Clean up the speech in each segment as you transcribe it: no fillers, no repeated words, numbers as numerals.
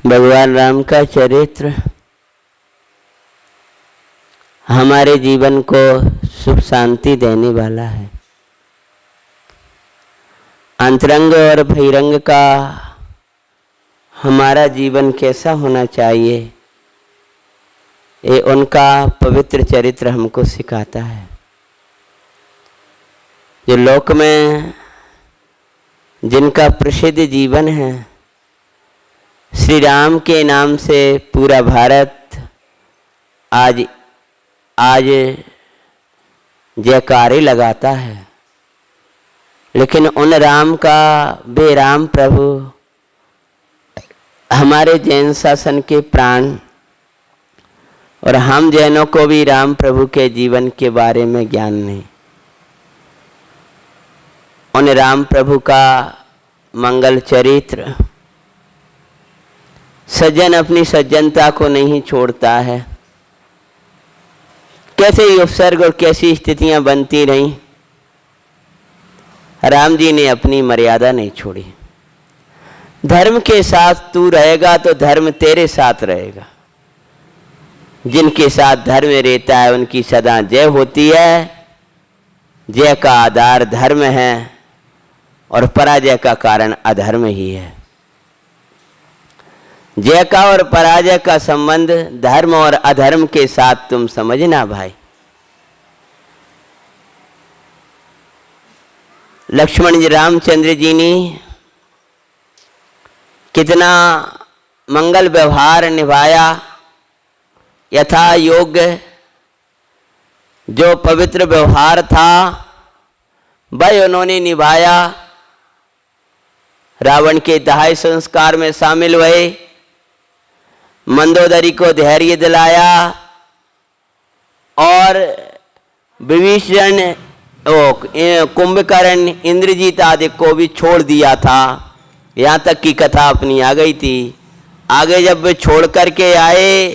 भगवान राम का चरित्र हमारे जीवन को सुख शांति देने वाला है। अंतरंग और बहिरंग का हमारा जीवन कैसा होना चाहिए, ये उनका पवित्र चरित्र हमको सिखाता है। जो लोक में जिनका प्रसिद्ध जीवन है, श्री राम के नाम से पूरा भारत आज जयकारे लगाता है, लेकिन उन राम का बेराम प्रभु हमारे जैन शासन के प्राण, और हम जैनों को भी राम प्रभु के जीवन के बारे में ज्ञान नहीं। उन राम प्रभु का मंगल चरित्र, सज्जन अपनी सज्जनता को नहीं छोड़ता है। कैसे ही उपसर्ग और कैसी स्थितियां बनती रहीं, राम जी ने अपनी मर्यादा नहीं छोड़ी। धर्म के साथ तू रहेगा तो धर्म तेरे साथ रहेगा। जिनके साथ धर्म रहता है उनकी सदा जय होती है। जय का आधार धर्म है और पराजय का कारण अधर्म ही है। जय का और पराजय का संबंध धर्म और अधर्म के साथ तुम समझना भाई। लक्ष्मण जी रामचंद्र जी ने कितना मंगल व्यवहार निभाया, यथा योग्य जो पवित्र व्यवहार था वह उन्होंने निभाया। रावण के दहाई संस्कार में शामिल हुए, मंदोदरी को धैर्य दिलाया और विभीषण कुंभकर्ण इंद्रजीत आदि को भी छोड़ दिया था। यहाँ तक की कथा अपनी आ गई थी। आगे जब वे छोड़ करके आए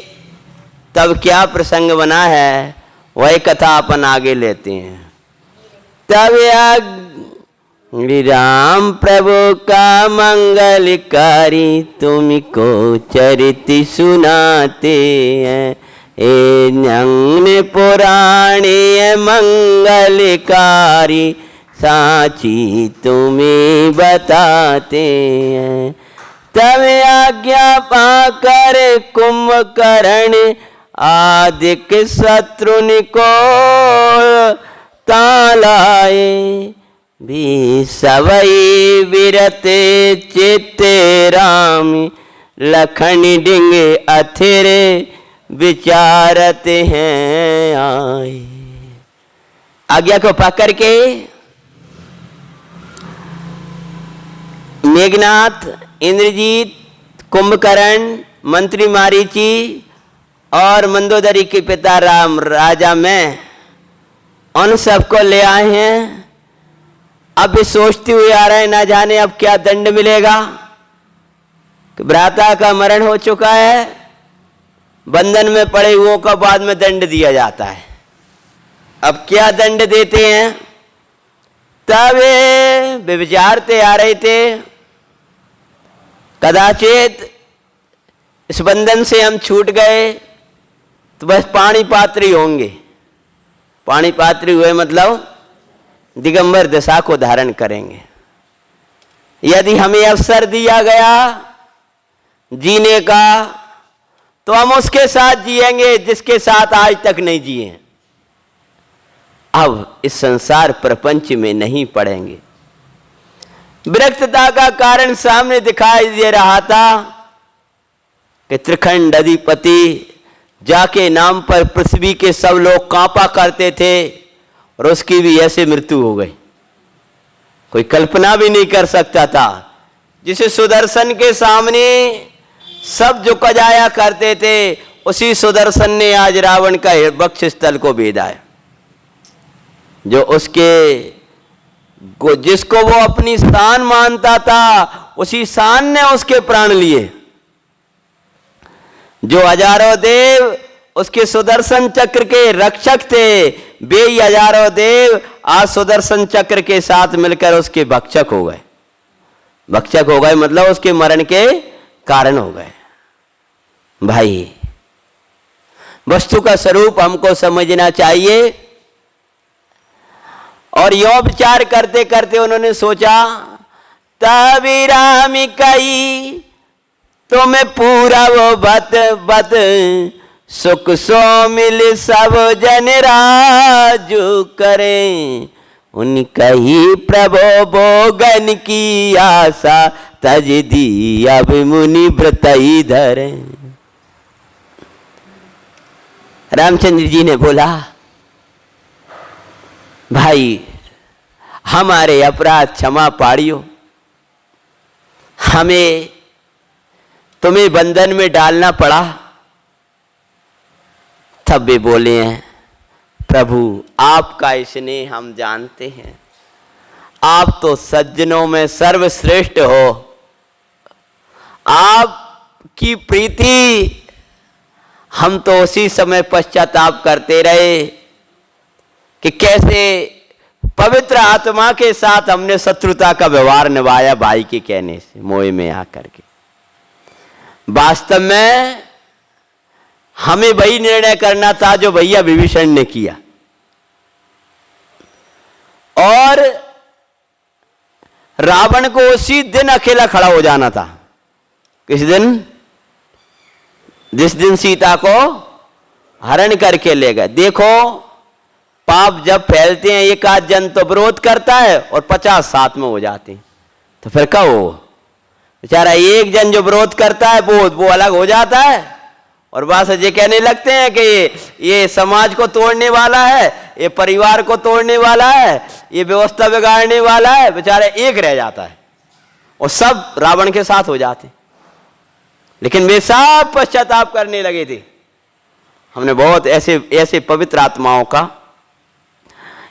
तब क्या प्रसंग बना है, वही कथा अपन आगे लेते हैं। तब राम प्रभु का मंगलकारी तुमको चरित्र सुनाते हैं। ए न्यंग पुराणे मंगलकारी साची तुम्हें बताते हैं। तब आज्ञा पाकर कुंभकर्ण आदिक शत्रुन को तालाए। भी सवई विरते चित्ते राम लखन डिंग अथिरे विचारते हैं आए। आज्ञा को पकड़ के मेघनाथ, इंद्रजीत, कुंभकर्ण, मंत्री मारीची और मंदोदरी के पिता राम राजा में उन सबको ले आए हैं। अब भी सोचते हुए आ रहे हैं, ना जाने अब क्या दंड मिलेगा। भ्राता का मरण हो चुका है, बंधन में पड़े हुओं का बाद में दंड दिया जाता है। अब क्या दंड देते हैं। तब वे विचारते आ रहे थे, कदाचित इस बंधन से हम छूट गए तो बस पाणी पात्री होंगे। पाणी पात्री हुए मतलब दिगंबर दशा को धारण करेंगे। यदि हमें अवसर दिया गया जीने का तो हम उसके साथ जिएंगे जिसके साथ आज तक नहीं जिए। अब इस संसार प्रपंच में नहीं पड़ेंगे। विरक्तता का कारण सामने दिखाई दे रहा था कि त्रिखंड अधिपति जाके नाम पर पृथ्वी के सब लोग कांपा करते थे और उसकी भी ऐसे मृत्यु हो गई, कोई कल्पना भी नहीं कर सकता था। जिसे सुदर्शन के सामने सब झुक जाया करते थे, उसी सुदर्शन ने आज रावण का वक्ष स्थल को भेदा है। जो उसके जिसको वो अपनी शान मानता था, उसी शान ने उसके प्राण लिए। जो हजारों देव उसके सुदर्शन चक्र के रक्षक थे, वे हजारों देव आज सुदर्शन चक्र के साथ मिलकर उसके भक्षक हो गए। भक्षक हो गए मतलब उसके मरण के कारण हो गए। भाई वस्तु का स्वरूप हमको समझना चाहिए। और यो विचार करते करते उन्होंने सोचा, तभी राम कही तुम्हें पूरा वो बत सुख सो मिल सब जन राजू करें। उनका ही प्रभो भोगन की आशा तज दी अब मुनि व्रत धरे। रामचंद्र जी ने बोला, भाई हमारे अपराध क्षमा पाड़ियो, हमें तुम्हें बंधन में डालना पड़ा। तब वे बोले हैं, प्रभु आपका स्नेह हम जानते हैं, आप तो सज्जनों में सर्वश्रेष्ठ हो। आपकी प्रीति हम तो उसी समय पश्चाताप करते रहे कि कैसे पवित्र आत्मा के साथ हमने शत्रुता का व्यवहार निभाया भाई के कहने से, मोह में आकर के। वास्तव में हमें वही निर्णय करना था जो भैया विभीषण ने किया, और रावण को उसी दिन अकेला खड़ा हो जाना था। किस दिन? जिस दिन सीता को हरण करके ले गए। देखो पाप जब फैलते हैं, एक आध जन तो विरोध करता है और 50 साथ में हो जाते हैं, तो फिर क्या हो? बेचारा एक जन जो विरोध करता है वो अलग हो जाता है, और बस ये कहने लगते हैं कि ये समाज को तोड़ने वाला है, ये परिवार को तोड़ने वाला है, ये व्यवस्था बिगाड़ने वाला है। बेचारा एक रह जाता है और सब रावण के साथ हो जाते। लेकिन वे सब पश्चाताप करने लगे थे। हमने बहुत ऐसे पवित्र आत्माओं का,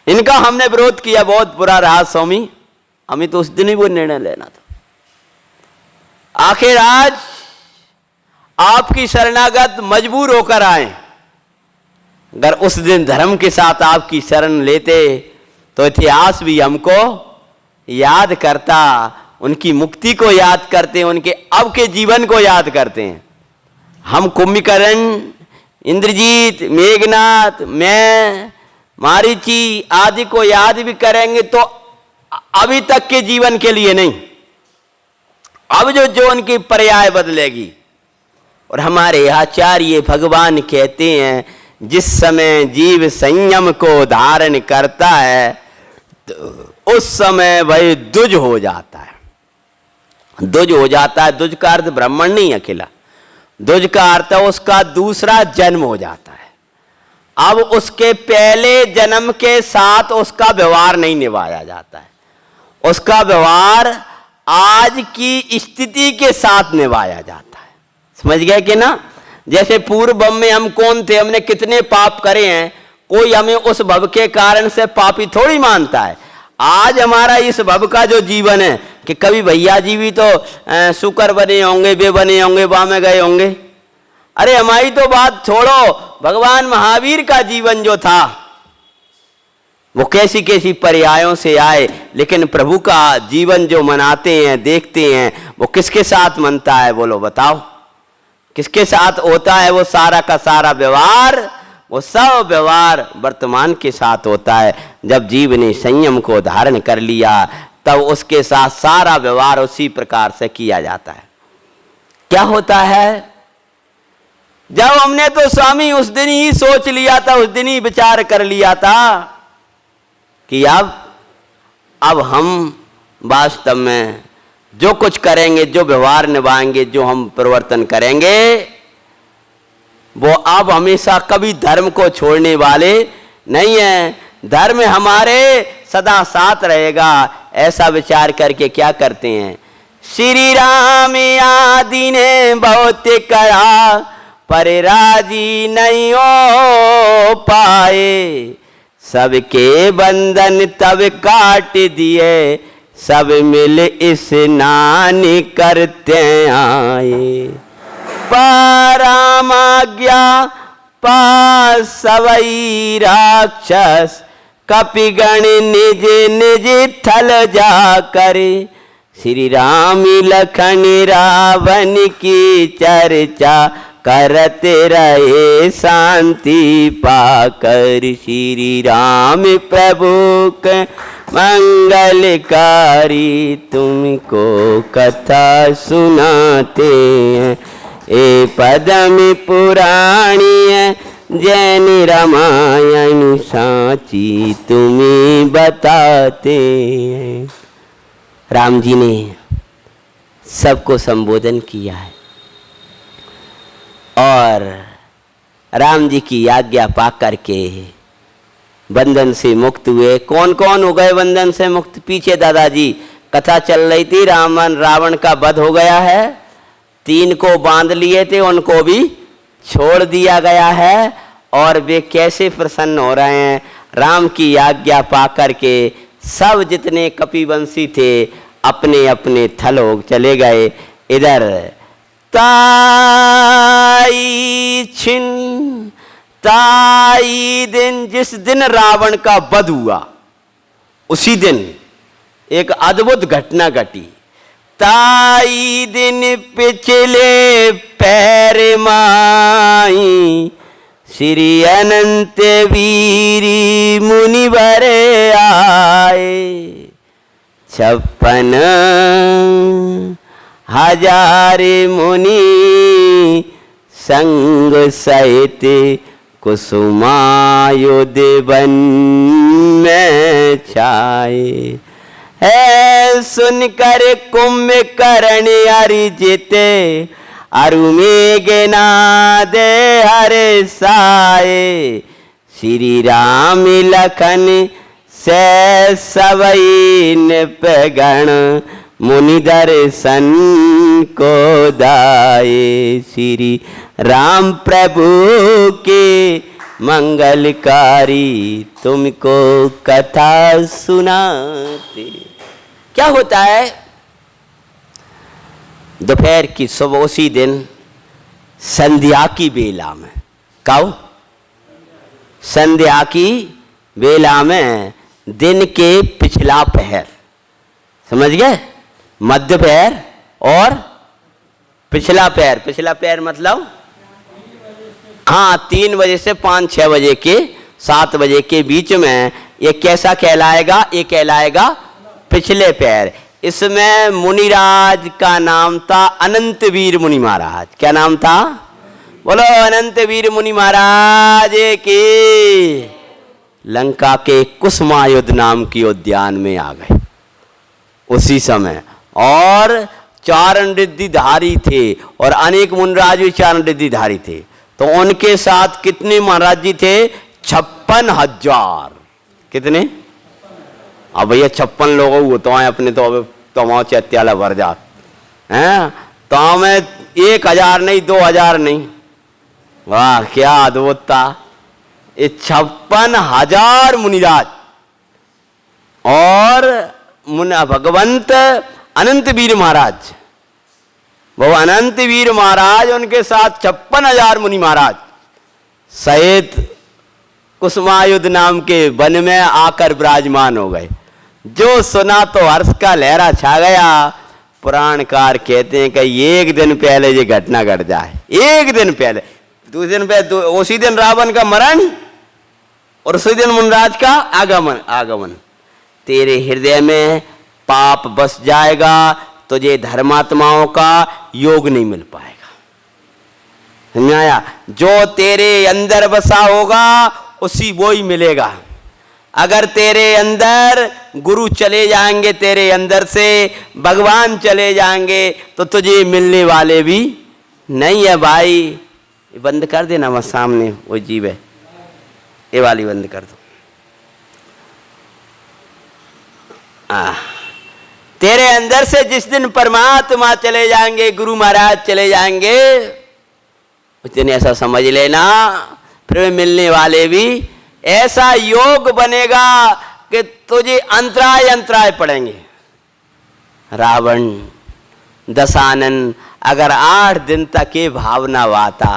इनका हमने विरोध किया, बहुत बुरा रहा स्वामी, हमें तो उस दिन ही वो निर्णय लेना था। आखिर आज आपकी शरणागत मजबूर होकर आए। अगर उस दिन धर्म के साथ आपकी शरण लेते तो इतिहास भी हमको याद करता, उनकी मुक्ति को याद करते, उनके अब के जीवन को याद करते हैं। हम कुंभकर्ण, इंद्रजीत, मेघनाथ, मैं, मारीची आदि को याद भी करेंगे तो अभी तक के जीवन के लिए नहीं, अब जो उनकी पर्याय बदलेगी। और हमारे आचार्य भगवान कहते हैं, जिस समय जीव संयम को धारण करता है तो उस समय वह द्विज हो जाता है। द्विज हो जाता है, द्विज का अर्थ ब्राह्मण नहीं अकेला, द्विज का अर्थ उसका दूसरा जन्म हो जाता है। अब उसके पहले जन्म के साथ उसका व्यवहार नहीं निभाया जाता है, उसका व्यवहार आज की स्थिति के साथ निभाया जाता है। समझ गए कि ना? जैसे पूर्व में हम कौन थे, हमने कितने पाप करे हैं, कोई हमें उस भव के कारण से पापी थोड़ी मानता है। आज हमारा इस भव का जो जीवन है कि कभी भैया जी भी तो शुकर बने होंगे, वे बने होंगे, वहां में गए होंगे। अरे हमारी तो बात छोड़ो, भगवान महावीर का जीवन जो था वो कैसी कैसी पर्यायों से आए, लेकिन प्रभु का जीवन जो मनाते हैं, देखते हैं, वो किसके साथ मनता है? बोलो बताओ, किसके साथ होता है वो सारा का सारा व्यवहार? वो सब व्यवहार वर्तमान के साथ होता है। जब जीव ने संयम को धारण कर लिया तब उसके साथ सारा व्यवहार उसी प्रकार से किया जाता है। क्या होता है? जब हमने तो स्वामी उस दिन ही सोच लिया था, उस दिन ही विचार कर लिया था कि अब हम वास्तव में जो कुछ करेंगे, जो व्यवहार निभाएंगे, जो हम परिवर्तन करेंगे, वो अब हमेशा कभी धर्म को छोड़ने वाले नहीं है। धर्म हमारे सदा साथ रहेगा, ऐसा विचार करके क्या करते हैं? श्री राम आदि ने बहुत करा पर राजी नहीं हो पाए, सबके बंधन तब काट दिए, सब मिल स्नान करते आए। परमाज्ञा पास सवई राक्षस, कपिगण निज निज थल जा करे, श्री राम लखन रावण की चर्चा करते रहे शांति पाकर श्री राम प्रभु के मंगलकारी तुमको कथा सुनाते हैं। ए पदम पुराणी है जैन रामायण साची तुम्हें बताते हैं। राम जी ने सबको संबोधन किया है और राम जी की आज्ञा पा करके बंधन से मुक्त हुए। कौन कौन हो गए बंधन से मुक्त? पीछे दादाजी कथा चल रही थी, रावण का वध हो गया है, 3 को बांध लिए थे उनको भी छोड़ दिया गया है और वे कैसे प्रसन्न हो रहे हैं। राम की आज्ञा पा करके सब जितने कपिवंशी थे अपने अपने थल हो चले गए। इधर ताई दिन जिस दिन रावण का वध हुआ उसी दिन एक अद्भुत घटना घटी। ताई दिन पिछले पैर माई श्री अनंत वीरी मुनिवर आए। 56 हजार मुनि संग सहित कुसुमायुध वन में छाए। है सुनकर कुंभकर्ण अर्जित अरु मेघनाद हर्षाए। श्री राम लखन से सबई नृपगण मुनि दर्शन को दाए। श्री राम प्रभु के मंगलकारी तुमको कथा सुनाते। क्या होता है दोपहर की सुबह उसी दिन संध्या की बेला में, कब संध्या की बेला में दिन के पिछला पहर, समझ गए? मध्य पहर और पिछला पहर। पिछला पहर मतलब हाँ 3 बजे से 5-6 बजे के 7 बजे के बीच में ये कैसा कहलाएगा? ये कहलाएगा पिछले पैर। इसमें मुनिराज का नाम था अनंत वीर मुनि महाराज। क्या नाम था? बोलो अनंत वीर मुनि महाराज की। लंका के कुसुमायुध नाम की उद्यान में आ गए उसी समय और चारण रिद्धिधारी थे और अनेक मुनिराज भी चारण रिद्धिधारी थे। तो उनके साथ कितने महाराज जी थे? 56,000। कितने? अब भैया 56 लोग हुए तो आए अपने तो अब तमाम चैत्याला भर जात हैं। तो हमें 1,000 नहीं 2,000 नहीं। वाह क्या अद्भुत था। ये 56,000 मुनिराज और भगवंत अनंत वीर महाराज, वो अनंत वीर महाराज उनके साथ 56,000 मुनि महाराज सहित कुसुमायुध नाम के वन में आकर विराजमान हो गए। जो सुना तो हर्ष का लहरा छा गया। पुराणकार कहते हैं कि एक दिन पहले ये घटना घट जाए, एक दिन पहले, दूसरे दिन पहले, उसी दिन रावण का मरण और उसी दिन मुनिराज का आगमन। तेरे हृदय में पाप बस जाएगा तुझे धर्मात्माओं का योग नहीं मिल पाएगा। समझ आया? जो तेरे अंदर बसा होगा उसी वो ही मिलेगा। अगर तेरे अंदर गुरु चले जाएंगे, तेरे अंदर से भगवान चले जाएंगे तो तुझे मिलने वाले भी नहीं है भाई। बंद कर देना वह सामने वो जीव है, ये वाली बंद कर दो। तेरे अंदर से जिस दिन परमात्मा चले जाएंगे, गुरु महाराज चले जाएंगे, उस दिन ऐसा समझ लेना फिर मिलने वाले भी ऐसा योग बनेगा कि तुझे अंतराय पड़ेंगे। रावण दशानन अगर 8 दिन तक ये भावना वाता,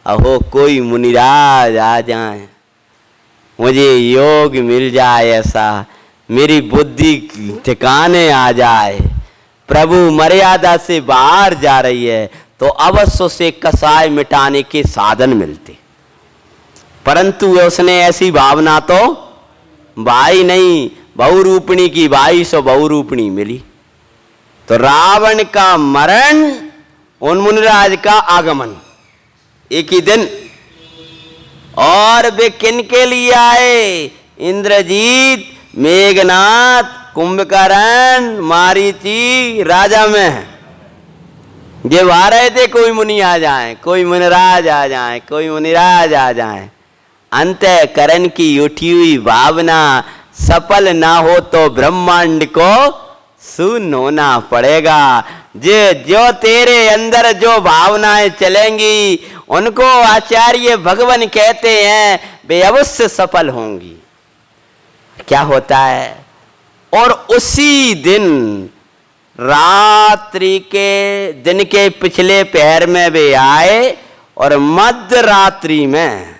अहो कोई मुनिराज आ जाए, मुझे योग मिल जाए, ऐसा मेरी बुद्धि ठिकाने आ जाए, प्रभु मर्यादा से बाहर जा रही है, तो तो अवश्य से कसाय मिटाने के साधन मिलते, परंतु उसने ऐसी भावना तो भाई नहीं, बहुरूपिणी की भाई सो बहुरूपिणी मिली। तो रावण का मरण, उन्मुनिराज का आगमन एक ही दिन। और वे किन के लिए आए? इंद्रजीत, मेघनाथ, कुंभकर्ण, मारीची, राजा में ये आ रहे थे, कोई मुनि आ जाए, कोई मुनिराज आ जाए, कोई मुनिराज आ जाए। अंतःकरण की उठी हुई भावना सफल ना हो तो ब्रह्मांड को शून्य होना पड़ेगा। जो तेरे अंदर जो भावनाएं चलेंगी उनको आचार्य भगवान कहते हैं वे अवश्य सफल होंगी। क्या होता है? और उसी दिन रात्रि के दिन के पिछले पहर में वे आए और मध्य रात्रि में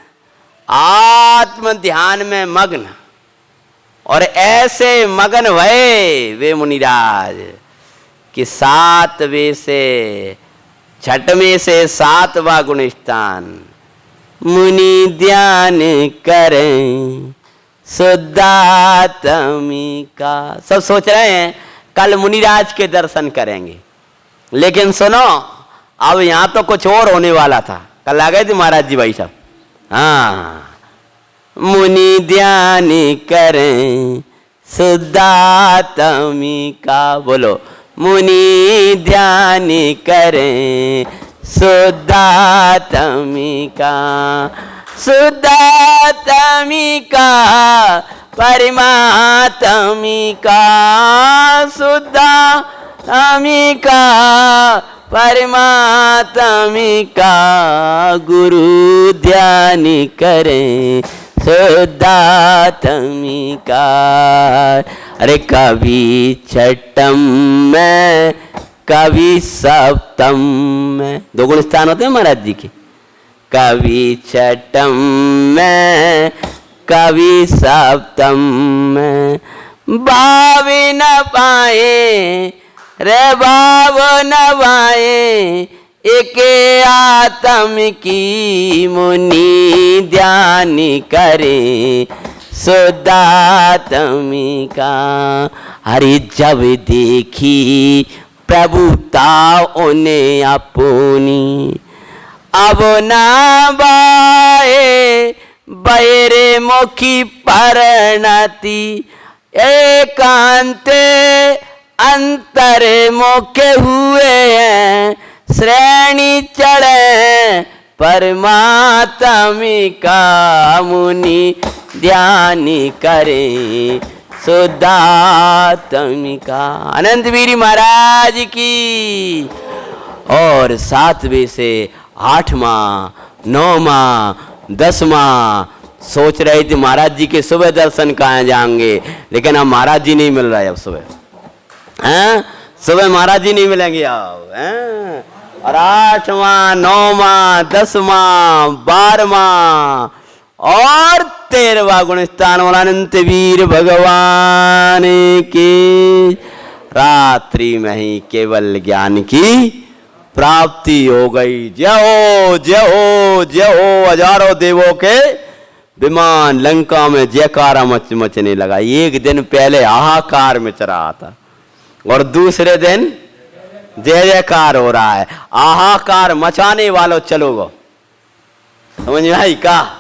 आत्म ध्यान में मग्न, और ऐसे मगन भये वे मुनिराज कि 7वें से 6वें से 7वां गुण स्थान मुनि ध्यान करें शुद्धात्मी का। सब सोच रहे हैं कल मुनिराज के दर्शन करेंगे, लेकिन सुनो अब यहां तो कुछ और होने वाला था। कल आ गए थे महाराज जी भाई साहब। हाँ, मुनि ध्यान करें शुद्धात्मी का। बोलो, मुनि ध्यान करें शुद्धात्मी का। शुद्धात्मी का परमात्मी का, शुद्धात्मी का परमात्मी का। गुरु ध्यान करें शुद्धात्मी का। अरे कभी छठम में कभी सप्तम में, दो गुण स्थान होते हैं महाराज जी के। कभी छठम में कभी सप्तम में, भाव न पाए रे भाव न पाए एक आत्म की मुनि ध्यान करे शुद्धात्मी का। अरे जब देखी प्रभुता उन्हें अपनी, अब ना बाए बैरे मुखी परिणति, एकांत अंतर मुख्य हुए हैं श्रेणी चढ़े परमात्मी का। मुनि ध्यान करें शुद्धात्मी का। अनंत वीर महाराज की। और 7वें से 8वां 9वां 10वां सोच रहे थे महाराज जी के सुबह दर्शन कहाँ जाएंगे, लेकिन अब महाराज जी नहीं मिल रहे। अब सुबह सुबह महाराज जी नहीं मिलेंगे अब। और 8वां 9वां 10वां 12वां और 13वां गुण स्थान वाला अनंत वीर भगवान की। रात्रि में ही केवल ज्ञान की प्राप्ति हो गई। जय हो जय हो जय हो। हजारों देवों के विमान लंका में जयकारा मचने लगा। एक दिन पहले हाहाकार मच रहा था और दूसरे दिन जय जयकार हो रहा है। हाहाकार मचाने वालों चलो गो, समझ में आई का?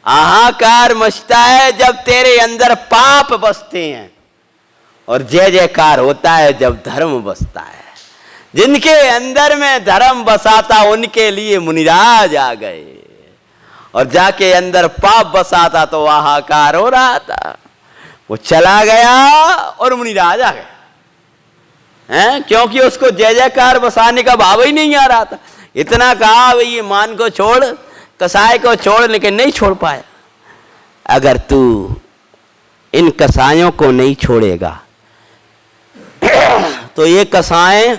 हाहाकार मचता है जब तेरे अंदर पाप बसते हैं, और जय जयकार होता है जब धर्म बसता है। जिनके अंदर में धर्म बसा था उनके लिए मुनिराज आ गए, और जाके अंदर पाप बसा था तो हाहाकार हो रहा था। वो चला गया और मुनिराज आ गए हैं, क्योंकि उसको जय जयकार बसाने का भाव ही नहीं आ रहा था। इतना कहा भाई ये मान को छोड़, कसाय को छोड़, लेकिन नहीं छोड़ पाया। अगर तू इन कसायों को नहीं छोड़ेगा तो ये कसाय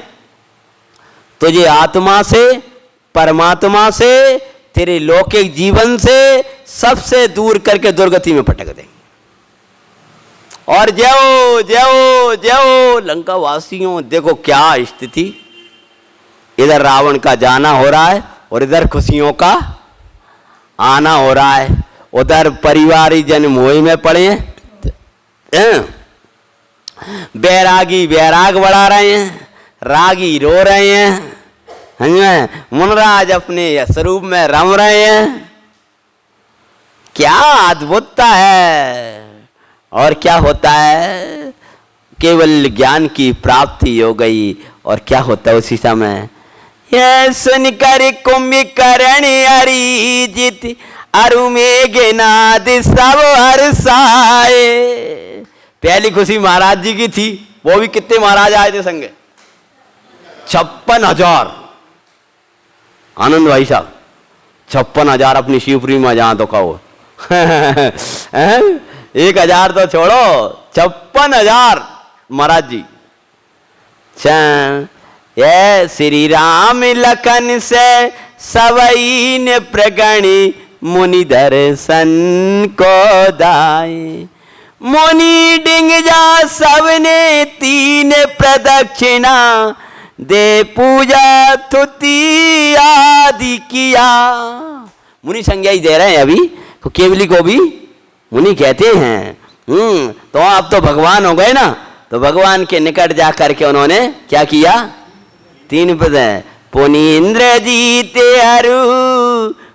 तुझे आत्मा से, परमात्मा से, तेरे लौकिक जीवन से सबसे दूर करके दुर्गति में पटक देंगे। और जयो जयो जयो लंका वासियों, देखो क्या स्थिति। इधर रावण का जाना हो रहा है और इधर खुशियों का आना हो रहा है। उधर परिवारी जन मोह में पड़े हैं, बैरागी बैराग बढ़ा रहे हैं, रागी रो रहे हैं, मुनराज अपने स्वरूप में रम रहे हैं। क्या अद्भुतता है। और क्या होता है, केवल ज्ञान की प्राप्ति हो गई। और क्या होता है उसी समय, यह सुनकर कुंभकर्ण अरिजित अरु मेघनाद सब हर्षाए। पहली खुशी महाराज जी की थी, वो भी कितने महाराज आए थे संगे, 56,000। आनंद भाई साहब 56,000 अपनी शिवपुरी में जहां तो कहो 1,000 तो छोड़ो, 56,000 महाराज जी। ये श्री राम लखन से सवई ने प्रगणी मुनि दर्शन को दाए। मुनि डिंग जा सबने 3 प्रदक्षिणा दे पूजा तुति आदि किया। मुनि संज्ञा ही दे रहे हैं अभी, तो केवली को भी मुनि कहते हैं। तो आप तो भगवान हो गए ना, तो भगवान के निकट जा करके उन्होंने क्या किया, 3 पद है, पुनि इंद्रजीत अरु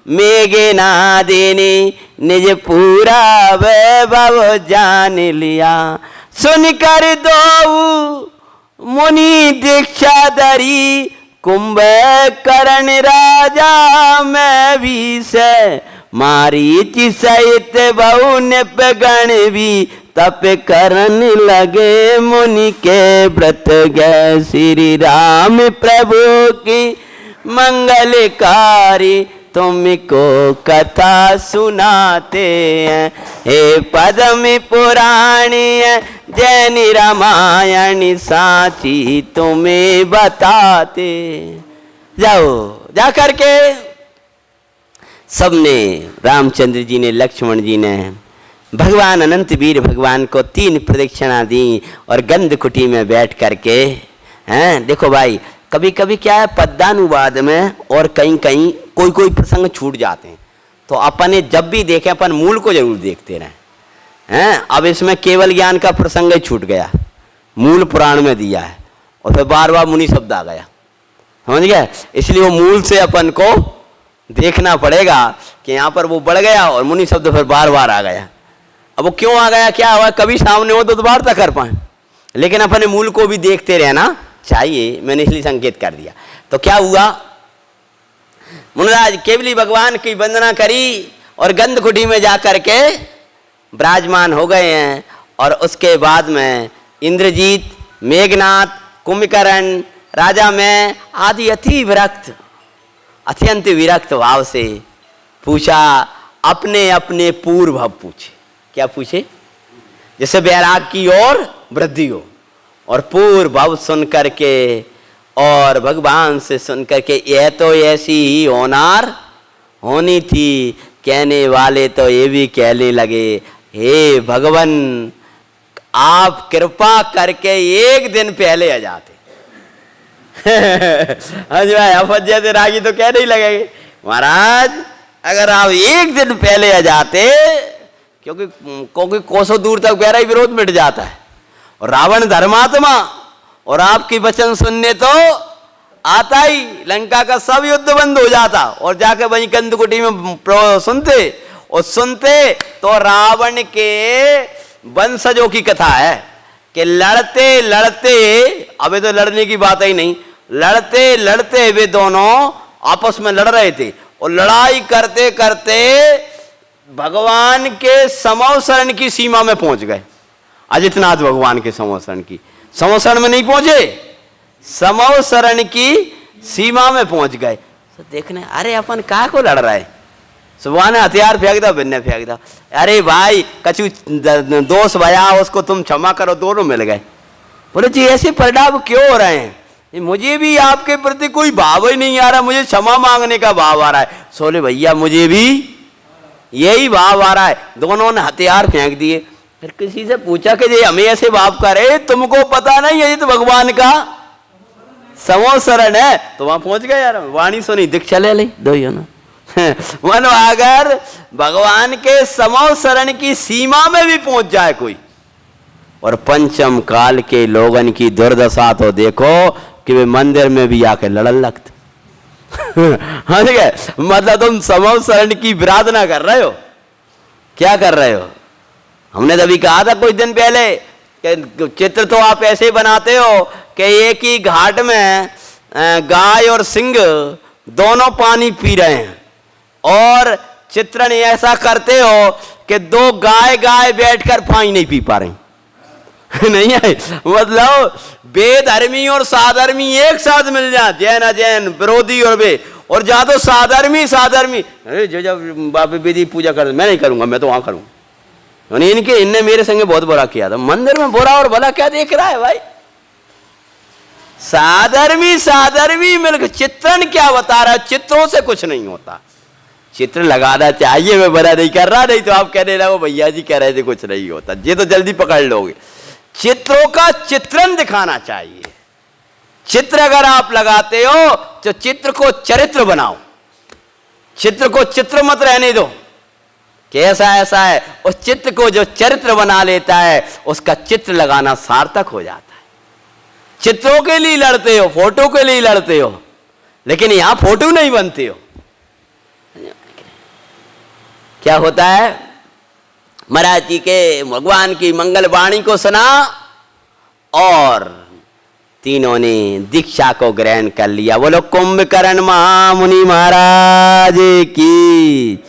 मेघनादिनी निज पूरा वैभव जान लिया। सुनकर दो मुनि दीक्षा धरी कुंभकर्ण राजा में भी से मारीच सहित बहु निपगण भी तप करन लगे मुनि के व्रत गए। श्री राम प्रभु की मंगलकारी तुमको कथा सुनाते हैं। हे पद्म पुराणी जैन रामायण साची तुम्हें बताते। जाओ जा करके सबने, रामचंद्र जी ने, लक्ष्मण जी ने भगवान अनंत वीर भगवान को 3 प्रदक्षिणा दी और गंध कुटी में बैठ करके हैं। देखो भाई, कभी कभी क्या है, पद्यानुवाद में और कहीं कहीं कोई कोई प्रसंग छूट जाते हैं, तो अपन जब भी देखें अपन मूल को जरूर देखते रहें हैं। अब इसमें केवल ज्ञान का प्रसंग ही छूट गया, मूल पुराण में दिया है और फिर बार बार मुनि शब्द आ गया, समझ गया। इसलिए वो मूल से अपन को देखना पड़ेगा कि यहाँ पर वो बढ़ गया और मुनि शब्द फिर बार बार आ गया। अब वो क्यों आ गया, क्या हुआ, कभी सामने हो तो वार्ता कर पाए, लेकिन अपने मूल को भी देखते रहना चाहिए। मैंने इसलिए संकेत कर दिया। तो क्या हुआ, मुनिराज केवली भगवान की वंदना करी और गंध कुटी में जाकर के विराजमान हो गए हैं। और उसके बाद में इंद्रजीत, मेघनाथ, कुंभकर्ण राजा में आदि अत्यंत विरक्त भाव से पूछा, अपने अपने पूर्व भाव पूछे। क्या पूछे, जैसे बैराग की ओर वृद्धि हो, और पूर्व भाव सुन करके और भगवान से सुन करके यह तो ऐसी ही होनी थी। कहने वाले तो ये भी कहने लगे, हे भगवान आप कृपा करके 1 दिन पहले आ जाते। हाँ जी भाई, अफज जैसे रागी तो कह नहीं लगेंगे, महाराज अगर आप 1 दिन पहले आ जाते, क्योंकि कोसों दूर तक गहरा ही विरोध मिट जाता है। और रावण धर्मात्मा, और आपकी वचन सुनने तो आता ही लंका का सब युद्ध बंद हो जाता, और जाके वहीं गंधकुटी में सुनते तो रावण के वंशजों की कथा है कि लड़ते लड़ते, अबे तो लड़ने की बात ही नहीं, लड़ते लड़ते वे दोनों आपस में लड़ रहे थे, और लड़ाई करते करते भगवान के समवसरण की सीमा में पहुंच गए। अजितनाथ भगवान के समवसरण की, समवसरण में नहीं पहुंचे, समवसरण की सीमा में पहुंच गए। तो देखने, अरे अपन क्या को लड़ रहे हैं, सुबह ने हथियार फेंक दो, बिन्ने फेंक दो, अरे भाई कछु दोष भया उसको तुम क्षमा करो, दोनों मिल गए। बोले जी ऐसे परिणाम क्यों हो रहे हैं, मुझे भी आपके प्रति कोई भाव ही नहीं आ रहा, मुझे क्षमा मांगने का भाव आ रहा है। सोले भैया मुझे भी यही भाव आ रहा है। दोनों ने हथियार फेंक दिए। फिर किसी से पूछा कि ये हमें ऐसे भाव करे, तुमको पता नहीं है ये तो भगवान का समो शरण है, तो वहां पहुंच गए यार, वाणी सुनी दीक्षा ले ली दो ही ना। मन अगर भगवान के समो शरण की सीमा में भी पहुंच जाए कोई, और पंचम काल के लोगन की दुर्दशा तो देखो कि वे मंदिर में भी आके लड़न लगते। हाँ ठीक है, मतलब तुम समो शरण की विराधना कर रहे हो, क्या कर रहे हो? हमने तभी कहा था कुछ दिन पहले कि चित्र तो आप ऐसे बनाते हो कि एक ही घाट में गाय और सिंह दोनों पानी पी रहे हैं, और चित्रण ऐसा करते हो कि दो गाय बैठकर पानी नहीं पी पा रही। नहीं है, मतलब बेधर्मी और साधर्मी एक साथ मिल जाए, जैन अजैन, विरोधी और वे, और जा तो साधर्मी अरे जो जब बाबा विधि पूजा कर, मैं नहीं करूंगा, मैं तो वहां करूंगा। इनने मेरे संगे बहुत बुरा किया था। मंदिर में बुरा और भला क्या देख रहा है भाई? साधर्मी मिलकर चित्रण क्या बता रहा है? चित्रों से कुछ नहीं होता, चित्र लगाना चाहिए। मैं बना नहीं कर रहा, नहीं तो आप कहने लगो भैया जी कह रहे थे कुछ नहीं होता, ये तो जल्दी पकड़ लोगे। चित्रों का चित्रण दिखाना चाहिए। चित्र अगर आप लगाते हो तो चित्र को चरित्र बनाओ, चित्र को चित्र मत रहने दो कि ऐसा है। उस चित्र को जो चरित्र बना लेता है उसका चित्र लगाना सार्थक हो जाता है। चित्रों के लिए लड़ते हो, फोटो के लिए लड़ते हो, लेकिन यहां फोटो नहीं बनते हो। क्या होता है? महाराज जी के भगवान की मंगल वाणी को सुना और तीनों ने दीक्षा को ग्रहण कर लिया। बोलो कुंभकर्ण महामुनि महाराज की,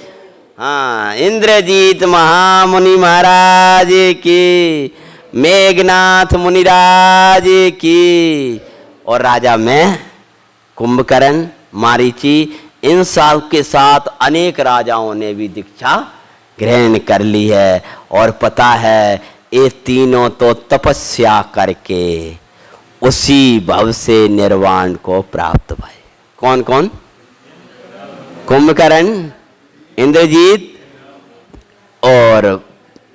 हाँ, इंद्रजीत महामुनि महाराज की, मेघनाथ मुनिराज की, और राजा में कुंभकर्ण, मारीची, इन सब के साथ अनेक राजाओं ने भी दीक्षा ग्रहण कर ली है। और पता है ये तीनों तो तपस्या करके उसी भव से निर्वाण को प्राप्त भये। कौन कौन? कुंभकर्ण, इंद्रजीत, और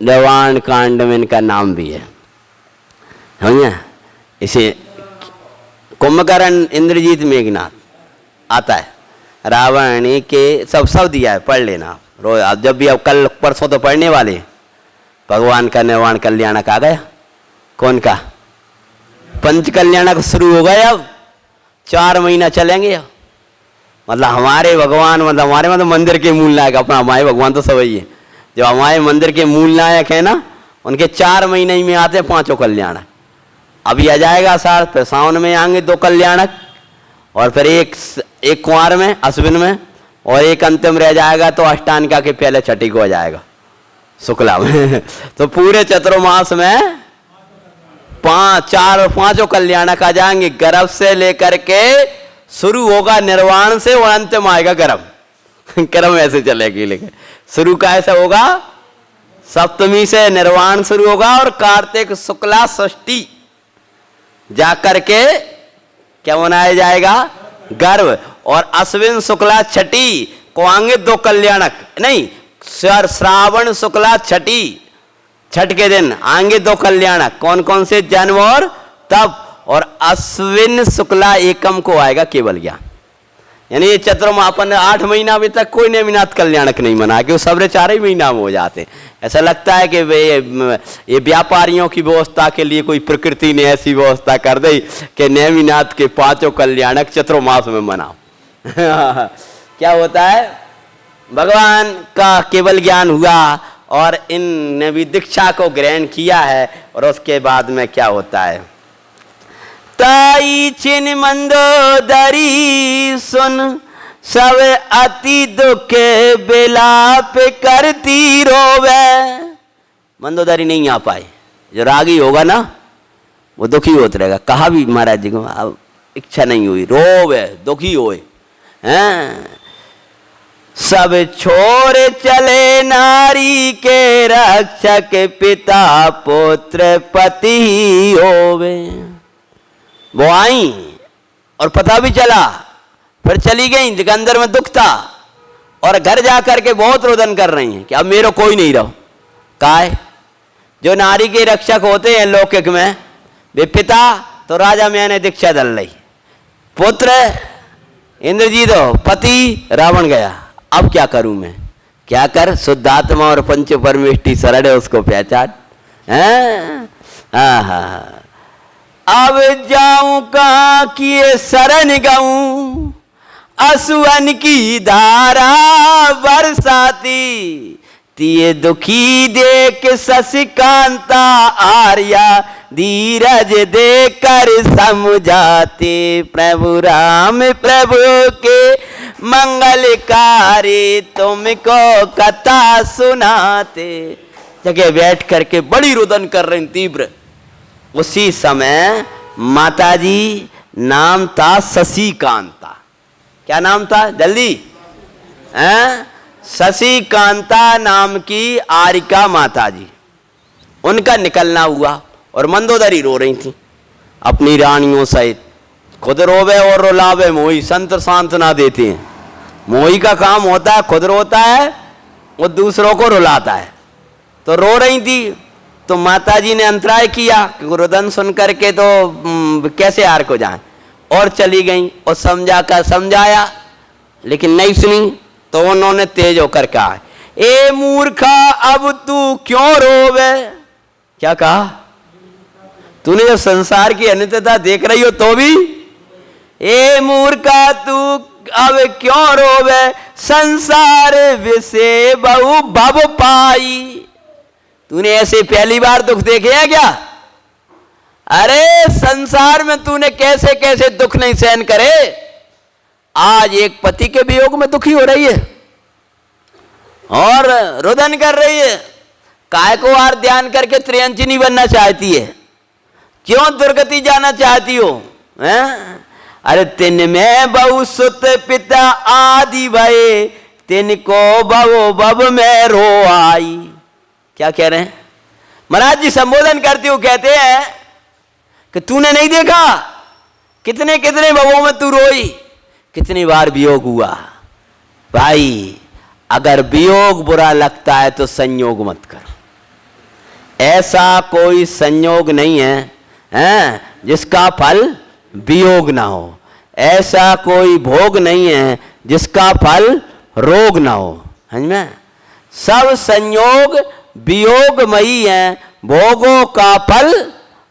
निर्वाण कांड में इनका नाम भी है, समझे? इसे कुंभकर्ण, इंद्रजीत, मेघनाथ आता है। रावण के सब दिया है, पढ़ लेना रोज। अब जब भी, अब कल परसों तो पढ़ने वाले। भगवान का निर्वाण कल्याणक आ गया। कौन का? पंच कल्याणक शुरू हो गए। अब 4 महीना चलेंगे। अब मतलब हमारे भगवान, मतलब हमारे मतलब मंदिर के मूल नायक, अपना हमारे भगवान तो सब ही है। जो हमारे मंदिर के मूल नायक है ना, उनके 4 महीने में आते हैं 5 कल्याणक। अभी आ जाएगा साल, फिर सावन में आएंगे 2 कल्याणक, और फिर एक कुंवार में, अश्विन में, और एक अंतिम रह जाएगा तो अष्टानिका के पहले छठी को आ जाएगा शुक्ला में। तो पूरे चतुर्मास में 5 कल्याणक आ जाएंगे। गर्भ से लेकर के शुरू होगा निर्वाण से, और अंतिम आएगा गर्भ। कर्म ऐसे चलेगी, लेकिन शुरू का ऐसा होगा, सप्तमी से निर्वाण शुरू होगा, और कार्तिक शुक्ला षष्ठी जाकर के क्या मनाया जाएगा? गर्भ। और अश्विन शुक्ला छठी को आएंगे 2 कल्याणक, नहीं, श्रावण शुक्ला छठी, छठ के दिन आएंगे 2 कल्याणक। कौन कौन से? जन्म और तप। और अश्विन शुक्ला एकम को आएगा केवल ज्ञान। यानी ये चतुर्मापन 8 महीना अभी तक कोई नेमिनाथ कल्याणक नहीं मना, कि वो सबरे 4 ही महीना में हो जाते। ऐसा लगता है कि ये व्यापारियों की व्यवस्था के लिए कोई प्रकृति ने ऐसी व्यवस्था कर दी कि नेमिनाथ के 5 कल्याणक चतुर्मास में मनाओ। क्या होता है? भगवान का केवल ज्ञान हुआ और इनने भी दीक्षा को ग्रहण किया है। और उसके बाद में क्या होता है? ताई छिन मंदोदरी सुन सब अति दुख बिलाप करती रोवे। मंदोदरी नहीं आ पाए, जो रागी होगा ना वो दुखी होता रहेगा। कहा भी महाराज जी को, अब इच्छा नहीं हुई, रोवे, दुखी होए हैं। सब छोड़ चले नारी के रक्षक, पिता पुत्र पति होवे। वो आई और पता भी चला, फिर चली गई, लेकिन अंदर में दुख था, और घर जाकर के बहुत रोदन कर रही हैं कि अब मेरा कोई नहीं रहो। काय जो नारी के रक्षक होते हैं लौकिक में, वे पिता तो राजा मैंने दीक्षा दल रही, पुत्र इंद्रजीत हो, पति रावण गया, अब क्या करूं मैं? क्या कर, शुद्धात्मा और पंच परमेष्टि शरण है, उसको पहचान। अब जाऊं कहां की ये शरण गाऊं, असुअन की धारा बरसाती, तिये दुखी देख शशिकांता आर्या, धीरज देकर समझाते, प्रभु राम प्रभु के मंगलकारी, तुमको कथा सुनाते। जगह बैठ करके बड़ी रुदन कर रही तीव्र। उसी समय माताजी, नाम था शशिकांता। क्या नाम था जल्दी? शशिकांता नाम की आरिका माताजी, उनका निकलना हुआ और मंदोदरी रो रही थी अपनी रानियों सहित। खुद रोवे और रुलावे मोही, संत सांत्वना देते हैं। मोही का काम होता है खुद रोता है और दूसरों को रुलाता है। तो रो रही थी, तो माताजी ने अंतराय किया कि रुदन सुन करके तो कैसे हार को जाए, और चली गई और समझाया, लेकिन नहीं सुनी। तो उन्होंने तेज होकर कहा, ए मूर्खा अब तू क्यों रोवे? क्या कहा? तूने जब संसार की अनित्यता देख रही हो तो भी, ए मूर्खा तू अब क्यों रोवे, संसार विषय बहु भव पाई। तूने ऐसे पहली बार दुख देखे हैं क्या? अरे संसार में तूने कैसे कैसे दुख नहीं सहन करे। आज एक पति के वियोग में दुखी हो रही है और रुदन कर रही है। काय को आर ध्यान करके त्रियंचिनी बनना चाहती है? क्यों दुर्गति जाना चाहती हो? अरे तिन में बहु सुत पिता आदि भये, तिनको भवो भव में रो आई। क्या कह रहे हैं महाराज जी? संबोधन करते हो कहते हैं कि तूने नहीं देखा कितने कितने भवों में तू रोई, कितनी बार वियोग हुआ। भाई अगर वियोग बुरा लगता है तो संयोग मत कर। ऐसा कोई संयोग नहीं है, जिसका फल वियोग ना हो। ऐसा कोई भोग नहीं है जिसका फल रोग ना हो। समझ में? सब संयोग वियोगमयी है, भोगों का फल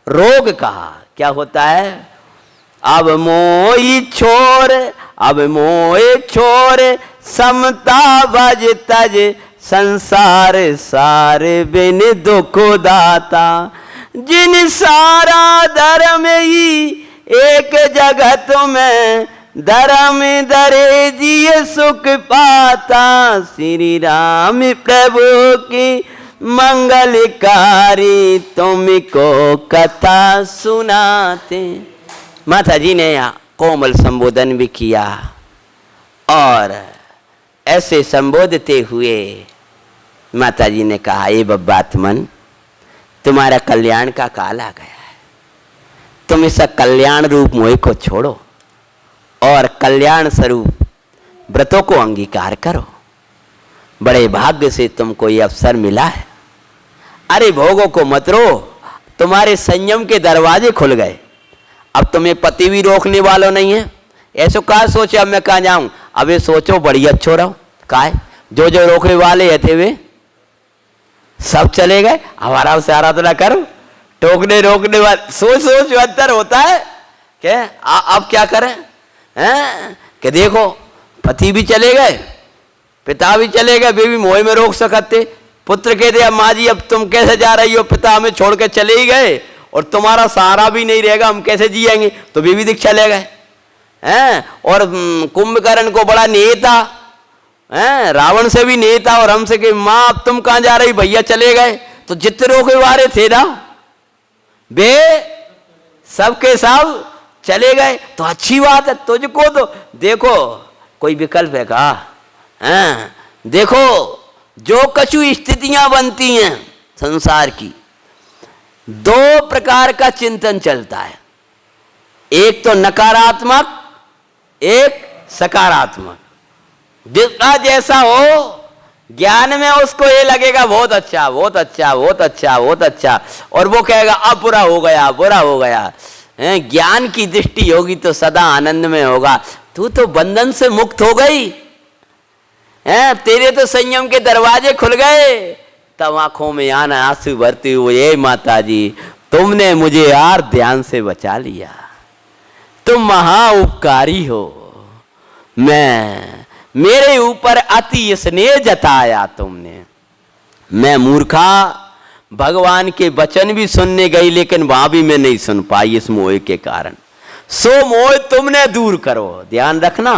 रोग कहा। क्या होता है? अब मोई छोर, अब मोए छोर, समता भज तज, संसार सार बिन दुख दाता। जिन सारा धर्म ही एक जगत में, धर्म दरे जिय सुख पाता। श्री राम प्रभु की मंगलकारी, तुमको कथा सुनाते। माता जी ने यहाँ कोमल संबोधन भी किया और ऐसे संबोधते हुए माता जी ने कहा, ये बब्बात्मन, तुम्हारा कल्याण का काल आ गया है। तुम इस कल्याण रूप मोह को छोड़ो और कल्याण स्वरूप व्रतों को अंगीकार करो। बड़े भाग्य से तुमको ये अवसर मिला है। अरे भोगों को मत रो, तुम्हारे संयम के दरवाजे खुल गए। अब तुम्हें पति भी रोकने वालों नहीं है। ऐसो कहा सोचे अब मैं कहाँ जाऊं? अब ये सोचो बड़ी अच्छो रहो। काय जो जो रोकने वाले थे वे सब चले गए। हमारा से आराधना करो, टोकने रोकने वाले सोच सोच अंतर होता है। क्या अब क्या करें? कि देखो पति भी चले गए, पिता भी चले गए, वे भी मोह में रोक सकते। पुत्र कहते अब माँ जी अब तुम कैसे जा रही हो, पिता हमें छोड़ के चले ही गए और तुम्हारा सहारा भी नहीं रहेगा, हम कैसे जिएंगे? तो वे भी दिख चले गए हैं। और कुंभकर्ण को बड़ा नेता हैं, रावण से भी नेता, और हमसे कि माँ अब तुम कहाँ जा रही, भैया चले गए। तो जितने रोके वाले थे ना वे सबके सब चले गए। तो अच्छी बात है, तुझको तो देखो कोई विकल्प है का? देखो जो कछु स्थितियां बनती हैं संसार की, दो प्रकार का चिंतन चलता है। एक तो नकारात्मक, एक सकारात्मक। जिसका जैसा हो ज्ञान में उसको ये लगेगा बहुत अच्छा बहुत अच्छा बहुत अच्छा बहुत अच्छा, और वो कहेगा अब बुरा हो गया बुरा हो गया ज्ञान की दृष्टि होगी तो सदा आनंद में होगा। तू तो बंधन से मुक्त हो गई है, तेरे तो संयम के दरवाजे खुल गए। तब आंखों में आना आंसू भरती हुए, माता जी तुमने मुझे यार ध्यान से बचा लिया, तुम महा उपकारी हो। मेरे ऊपर अति स्नेह जताया तुमने। मैं मूर्खा भगवान के वचन भी सुनने गई, लेकिन वहां भी मैं नहीं सुन पाई इस मोह के कारण। सो मोह तुमने दूर करो। ध्यान रखना,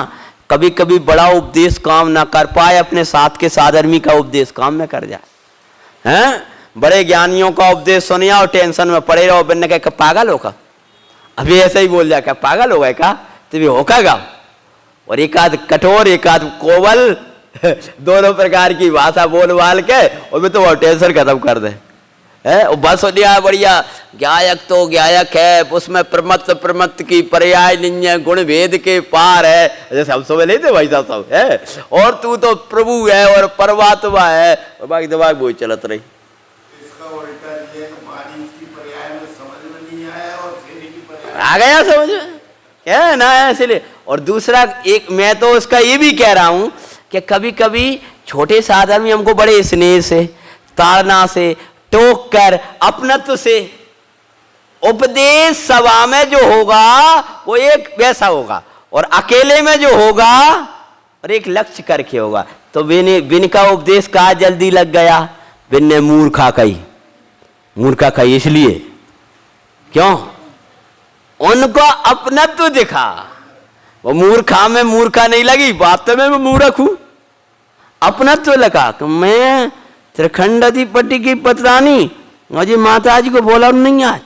कभी कभी बड़ा उपदेश काम ना कर पाए, अपने साथ के साधर्मी का उपदेश काम में कर जाए। हैं, बड़े ज्ञानियों का उपदेश सुनिया और टेंशन में पड़े रहो, बिन कह पागल होगा। अभी ऐसे ही बोल जाए, क्या पागल हो गए का, तो भी होगा। और एक आध कठोर एक आध कोवल दोनों प्रकार की भाषा बोल बाल के और तो वो टेंशन खत्म कर दे। है बस लिया बढ़िया, गायक तो गायक है, उसमें प्रमत्त की पर्याय नहीं है, गुण भेद के पार है, जैसे हम सब लेते भाई साहब सब है। और तू तो प्रभु है और परमात्मा है, और बाकी दिमाग वही चलत रही। आ गया समझ में क्या ना, इसलिए। और दूसरा एक मैं तो उसका ये भी कह रहा हूं कि कभी कभी छोटे साधन में हमको बड़े स्नेह से, ताड़ना से, टोक कर, अपनत्व से, उपदेश सभा में जो होगा वो एक वैसा होगा, और अकेले में जो होगा और एक लक्ष्य करके होगा। तो बिन का उपदेश कहा जल्दी लग गया, बिन ने मूर्खा कही इसलिए क्यों, उनको अपनत्व दिखा। वो मूर्खा में मूर्खा नहीं लगी, वास्तव में मैं मूर्ख हूं। अपनत्व लगा कि मैं त्रिखंड अधिपति की पत्रानी, मुझे माता जी को बोला नहीं, आज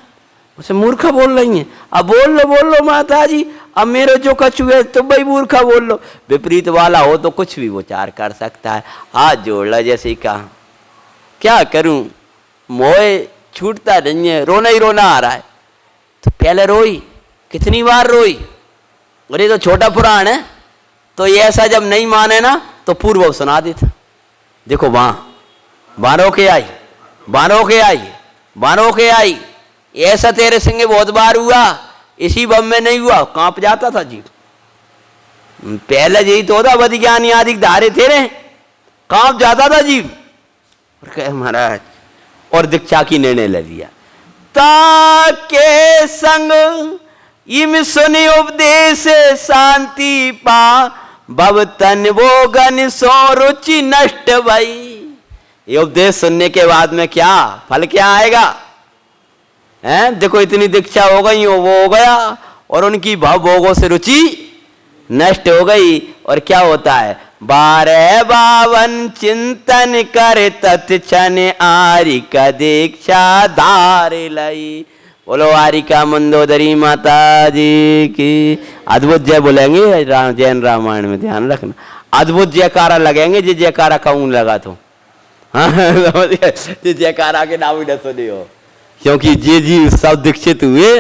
उसे मूर्खा बोल रही है। अब बोल लो माता जी, अब मेरे जो कछु है तो भाई मूर्खा बोल लो। विपरीत वाला हो तो कुछ भी विचार कर सकता है। हाथ जोड़ ला जैसे ही कहा, क्या करूं, मोह छूटता नहीं है, रोना ही रोना आ रहा है। तो पहले रोई, कितनी बार रोई, और ये तो छोटा पुराण है, तो ये ऐसा जब नहीं माने ना तो पूर्व सुना देता। देखो वहां बानो के आई, ऐसा तेरे संगे बहुत बार हुआ, इसी बम में नहीं हुआ, कांप जाता था जीव। पहले यही तो था, बद ज्ञान आदि धारे तेरे, कांप जाता था जीव। और कहे महाराज, और दीक्षा की निर्णय ले लिया। ताके संग इम सुनि उपदेश शांति पा, भव तन वो गन सो रुचि नष्ट भई। ये उपदेश सुनने के बाद में क्या फल क्या आएगा, हैं? देखो इतनी दीक्षा हो गई, वो हो गया, और उनकी भाव भोगों से रुचि नष्ट हो गई। और क्या होता है, 12 बावन चिंतन कर तत्क्षण आरिक दीक्षा धार लई। बोलो आरिका मंदोदरी माता जी की अद्भुत जय बोलेंगे जैन रामायण में, ध्यान रखना। अद्भुत जयकारा लगेंगे, जो जयकारा कहूं लगा तो जयकारा के नाम ही न सुने हो, क्योंकि जे जी सब दीक्षित हुए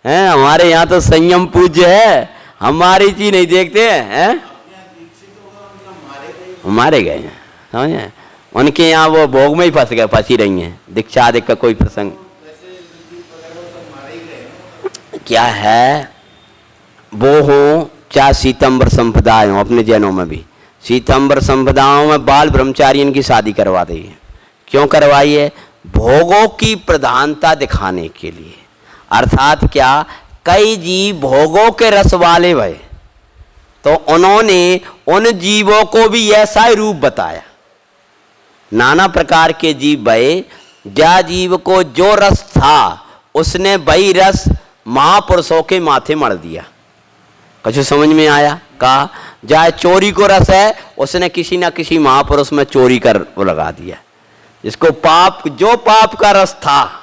हैं। हमारे यहाँ तो संयम पूज्य है, हमारी चीज नहीं देखते हैं, मारे गए हैं, समझे। उनके यहाँ वो भोग में ही फंसी रही हैं, दीक्षा आदि का कोई प्रसंग क्या है वो हो, चाहे सीतंबर संप्रदाय हो, अपने जैनों में भी सीतंबर संप्रदायों में बाल ब्रह्मचारियों की शादी करवा दी है। क्यों करवाई है, भोगों की प्रधानता दिखाने के लिए। अर्थात क्या, कई जीव भोगों के रस वाले भय, तो उन्होंने उन जीवों को भी ऐसा ही रूप बताया। नाना प्रकार के जीव भय, जा जीव को जो रस था उसने वही रस महापुरुषों के माथे मर दिया। कुछ समझ में आया, कहा जाए चोरी को रस है, उसने किसी ना किसी महापुरुष में चोरी कर वो लगा दिया। जिसको पाप, जो पाप का रस था,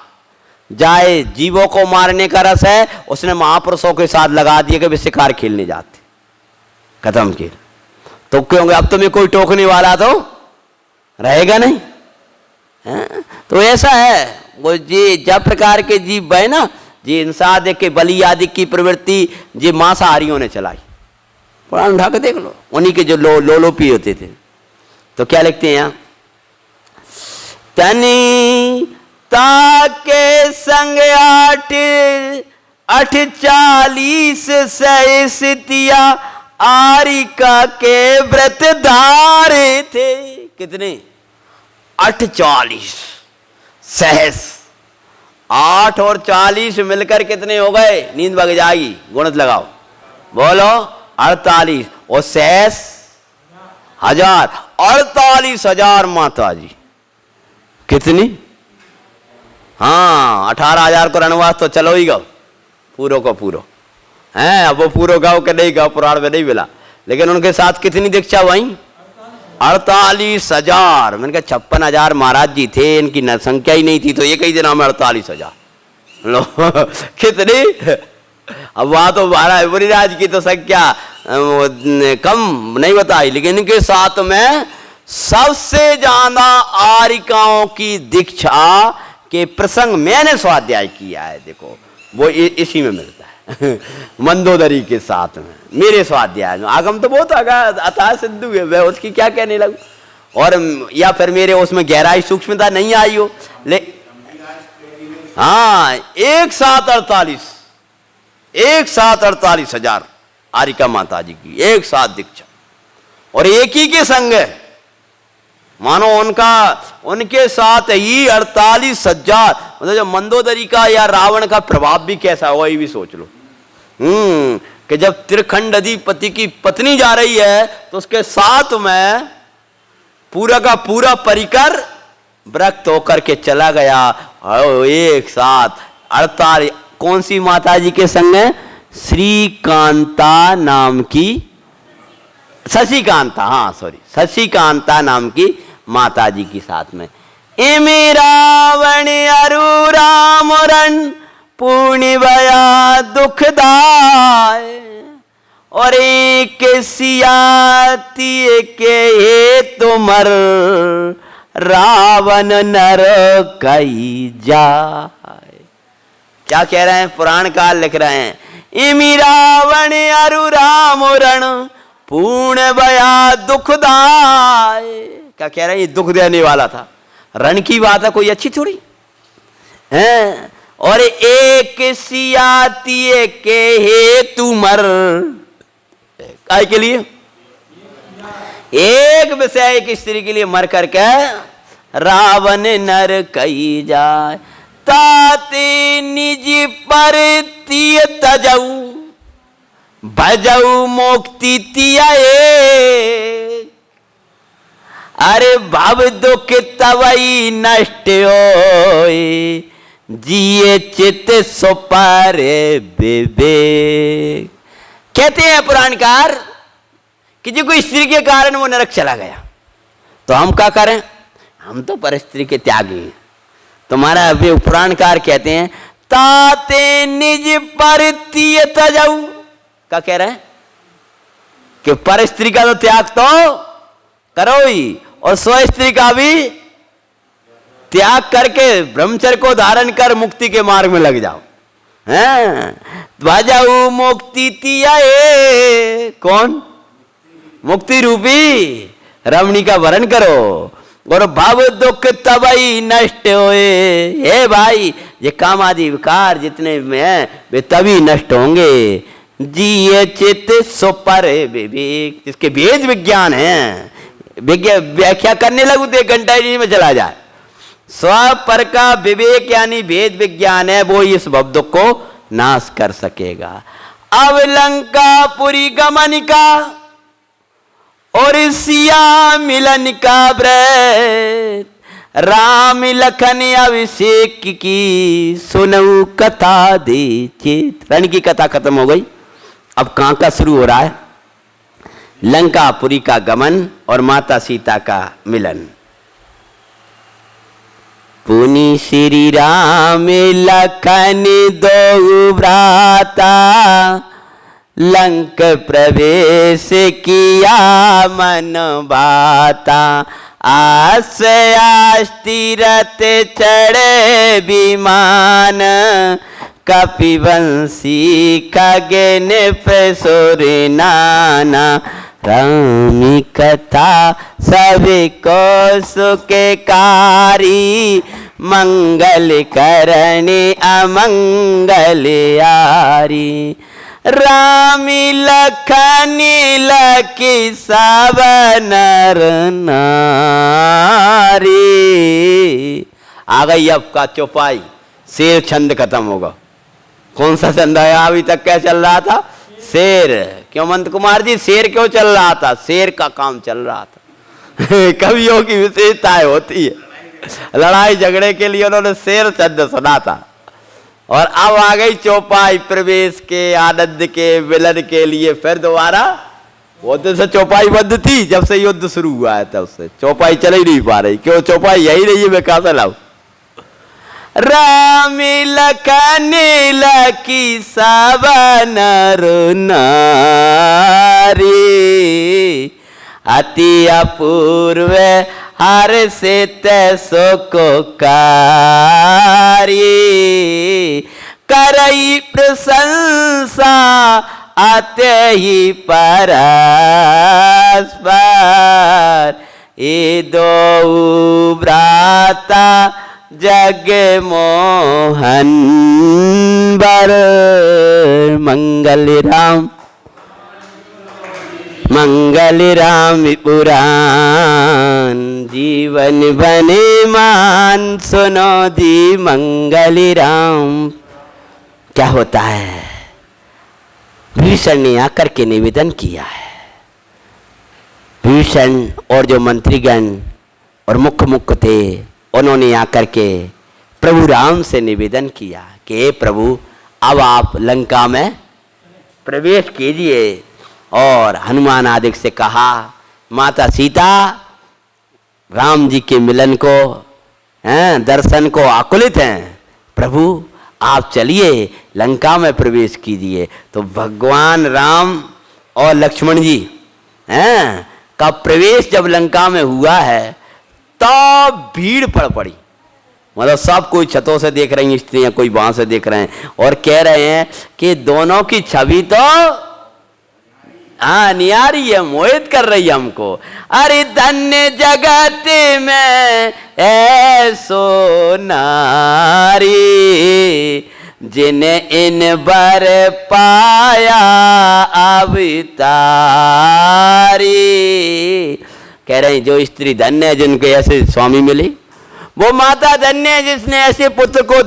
जाए जीवों को मारने का रस है, उसने महापुरुषों के साथ लगा दिया कि वे शिकार खेलने जाते, खत्म किया। तो क्योंकि अब तुम्हें कोई टोकने वाला तो रहेगा नहीं है? तो ऐसा है वो जी, जब प्रकार के जीव है ना, जी हिंसा देख के बलि आदि की प्रवृत्ति जी मांसाहारियों ने चलाई। पुराण उठा के देख लो, उन्हीं के जो लोलोपी होते थे। तो क्या लिखते हैं यहाँ, तनी ताके संग आठ 48 सहस्तिया आरिका के व्रत धारे थे। कितने? 48 सहस। 8 और 40 मिलकर कितने हो गए? नींद भाग जाएगी, गुणत लगाओ, बोलो 48 और सहस 1000, 48,000 माता जी। कितनी? हाँ 18,000 को रणवास तो चलो ही गाओ, पूरो को पूरो हैं। अब वो पूरो गाओ के नहीं गाओ, पुराण में नहीं मिला, लेकिन उनके साथ कितनी दीक्षा वहीं? 48,000। मैंने कहा 56,000 महाराज जी थे, इनकी संख्या ही नहीं थी, तो एक ही दिन में 48,000 लो कितनी? अब वहां तो महाराज की तो संख्या कम नहीं बताई, लेकिन इनके साथ में सबसे ज्यादा आरिकाओं की दीक्षा के प्रसंग मैंने स्वाध्याय किया है। देखो वो इसी में मिलता है मंदोदरी के साथ में, मेरे स्वाध्याय में। आगम तो बहुत अथाह सिद्धू है, मैं उसकी क्या कहने लगूं, और या फिर मेरे उसमें गहराई सूक्ष्मता नहीं आई हो। हाँ एक साथ 48,000 आरिका माता जी की एक साथ दीक्षा, और एक ही के संग है। मानो उनके साथ ही 48,000, मतलब जो मंदोदरी का या रावण का प्रभाव भी कैसा हुआ ये भी सोच लो। कि जब त्रिखंड अधिपति की पत्नी जा रही है तो उसके साथ में पूरा का पूरा परिकर व्रत होकर के चला गया, और एक साथ 48। कौन सी माता जी के संग है? श्रीकांता नाम की, शशिकांता, हाँ सॉरी, शशिकांता नाम की माता जी के साथ में। इमे रावण अरु राम रण पूर्ण भया दुखदाय, और एक सियाती के हे तुमर रावण नर कई जाय। क्या कह रहे हैं? पुराण काल लिख रहे हैं, इमी रावण अरु राम रण पूर्ण भया दुखदाय। क्या कह रहे हैं? ये दुख देने वाला था, रण की बात है, कोई अच्छी थोड़ी है। और एक सियाती के हेतु मर, काय के लिए? एक विषय एक स्त्री के लिए मर करके रावण नर कई जाए। ताते निज पर तिय तजऊ भजऊ मुक्ति तिया। अरे भव दुख तवई नष्ट होए, जिए चित सुपर विवेक। कहते हैं पुराणकार कि जो कोई स्त्री के कारण वो नरक चला गया, तो हम क्या करें? हम तो पर स्त्री के त्यागी हैं। तुम्हारा अभी पुराणकार कहते हैं, ताते निज पर तिय तजऊ। क्या कह रहे हैं? कि पर स्त्री का तो त्याग तो करो ही, और स्व स्त्री का भी त्याग करके ब्रह्मचर्य को धारण कर मुक्ति के मार्ग में लग जाओ। भजऊ मुक्ति तिया। कौन? मुक्ति रूपी रमणी का वरण करो, और भव दुख तबई नष्ट होए। हे भाई, ये काम आदि विकार जितने में हैं वे तभी नष्ट होंगे। जिये चित सुपर विवेक, जिसके वेद विज्ञान है, व्याख्या करने लगू तो 1 घंटा ही में चला जाए। स्व पर का विवेक यानी भेद विज्ञान है, वो इस भव दुख को नाश कर सकेगा। अब लंकापुरी गमन का और सिया मिलन का व्रत, राम लखन अभिषेक की सुनऊ कथा दे चेत। रण की कथा खत्म हो गई, अब कहां का शुरू हो रहा है? लंकापुरी का गमन और माता सीता का मिलन। पुनि श्री राम लखन दो भ्राता, लंक प्रवेश किया मन बाता। आस तीरथ चढ़े विमान, कपिवंशी खगेन प्रसुर नाना। रामी कथा सभी को सुखकारी, मंगल करने अमंगल यारी। रामी लखनी लकी सब नर नारी। आ गई अब का चौपाई, शेर छंद खत्म होगा। कौन सा छंद है? अभी तक क्या चल रहा था? शेर। क्यों मंत कुमार जी, शेर क्यों चल रहा था? शेर का काम चल रहा था। कवियों की विशेषताएं होती है, लड़ाई झगड़े के लिए उन्होंने शेर छंद सुना था। और अब आ गई चौपाई, प्रवेश के आनंद के मिलन के लिए फिर दोबारा। वो दिन से चौपाई बंद थी, जब से युद्ध शुरू हुआ है तब से चौपाई चल ही नहीं पा रही। क्यों? चौपाई यही नहीं है, मैं कहां से लाऊं? राम लखन लकी सब नर नारी। अति अपूर्व हर से सुखकारी। करई प्रशंसा आते ही परस्पर। ये दो भ्राता जग मोहन बर। मंगल राम मंगल राम पुराण। जीवन बने मान सुनो जी मंगल राम। क्या होता है? भीषण ने आकर के निवेदन किया है। भीषण और जो मंत्रीगण और मुख्य थे, उन्होंने आकर के प्रभु राम से निवेदन किया कि हे प्रभु, अब आप लंका में प्रवेश कीजिए। और हनुमान आदि से कहा, माता सीता राम जी के मिलन को, दर्शन को आकुलित हैं। प्रभु आप चलिए लंका में प्रवेश कीजिए। तो भगवान राम और लक्ष्मण जी का प्रवेश जब लंका में हुआ है तो भीड़ पड़ पड़ी। मतलब सब कोई छतों से देख रही हैं स्त्रियां, कोई वहां से देख रहे हैं और कह रहे हैं कि दोनों की छवि तो नियारी है, मोहित कर रही है हमको। अरे धन्य जगत में ऐसो नारी। जिन्हें इन बर पाया अवतारी। कह रहे हैं जो स्त्री धन्य है जिनको ऐसे स्वामी मिले, वो माता धन्य है जिसने ऐसे पुत्र को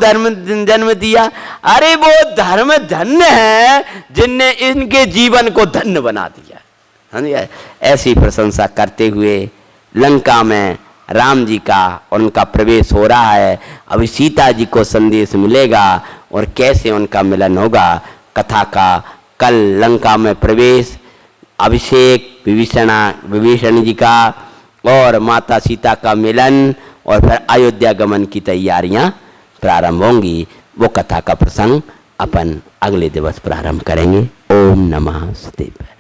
जन्म दिया। अरे वो धर्म धन्य है जिनने इनके जीवन को धन्य बना दिया। ऐसी प्रशंसा करते हुए लंका में राम जी का और उनका प्रवेश हो रहा है। अभी सीता जी को संदेश मिलेगा और कैसे उनका मिलन होगा। कथा का कल लंका में प्रवेश, अभिषेक विभीषण जी का और माता सीता का मिलन और फिर अयोध्या गमन की तैयारियां प्रारंभ होंगी। वो कथा का प्रसंग अपन अगले दिवस प्रारंभ करेंगे। ओम नमः शिवाय।